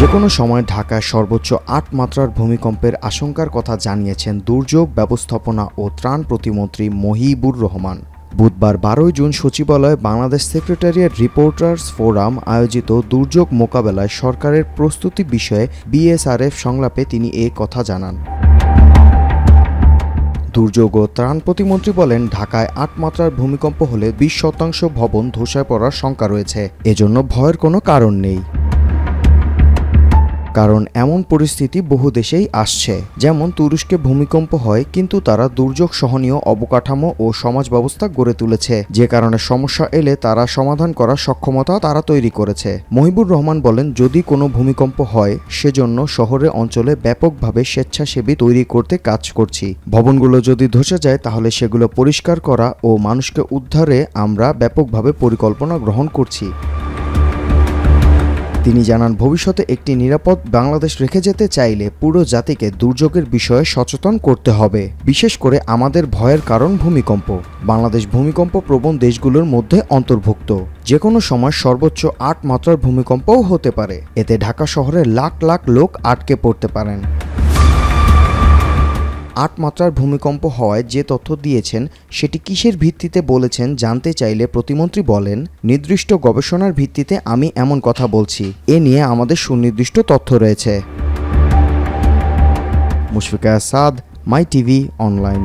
যে কোনো সময় ঢাকায় সর্বোচ্চ ৮ মাত্রার ভূমিকম্পের আশঙ্কার কথা জানিয়েছেন দুর্যোগ ব্যবস্থাপনা ও ত্রাণ প্রতিমন্ত্রী মহিবুর রহমান। বুধবার ১২ জুন সচিবালয়ে বাংলাদেশ সেক্রেটারিয়েট রিপোর্টার্স ফোরাম আয়োজিত দুর্যোগ মোকাবেলায় সরকারের প্রস্তুতি বিষয়ে বিএসআরএফ সংলাপে তিনি এ কথা জানান। দুর্যোগ ও ত্রাণ প্রতিমন্ত্রী বলেন, ঢাকায় ৮ মাত্রার ভূমিকম্প হলে ২০% ভবন ধসে পড়ার শঙ্কা রয়েছে। এজন্য ভয়ের কোনো কারণ নেই, কারণ এমন পরিস্থিতি বহু দেশেই আসছে। যেমন তুরস্কে ভূমিকম্প হয়, কিন্তু তারা দুর্যোগ সহনীয় অবকাঠামো ও সমাজ ব্যবস্থা গড়ে তুলেছে, যে কারণে সমস্যা এলে তারা সমাধান করার সক্ষমতা তারা তৈরি করেছে। মহিবুর রহমান বলেন, যদি কোনো ভূমিকম্প হয় সেজন্য শহরে অঞ্চলে ব্যাপকভাবে স্বেচ্ছাসেবী তৈরি করতে কাজ করছি। ভবনগুলো যদি ধসে যায় তাহলে সেগুলো পরিষ্কার করা ও মানুষকে উদ্ধারে আমরা ব্যাপকভাবে পরিকল্পনা গ্রহণ করছি। তিনি জানান, ভবিষ্যতে একটি নিরাপদ বাংলাদেশ রেখে যেতে চাইলে পুরো জাতিকে দুর্যোগের বিষয়ে সচেতন করতে হবে। বিশেষ করে আমাদের ভয়ের কারণ ভূমিকম্প। বাংলাদেশ ভূমিকম্প প্রবণ দেশগুলোর মধ্যে অন্তর্ভুক্ত। যে কোনো সময় সর্বোচ্চ ৮ মাত্রার ভূমিকম্পও হতে পারে। এতে ঢাকা শহরে লাখ লাখ লোক আটকে পড়তে পারেন। ৮ মাত্রার ভূমিকম্প হওয়ায় যে তথ্য দিয়েছেন সেটি কিসের ভিত্তিতে বলেছেন জানতে চাইলে প্রতিমন্ত্রী বলেন, নির্দিষ্ট গবেষণার ভিত্তিতে আমি এমন কথা বলছি। এ নিয়ে আমাদের সুনির্দিষ্ট তথ্য রয়েছে। মুশফিকা আসাদ, মাই টিভি অনলাইন।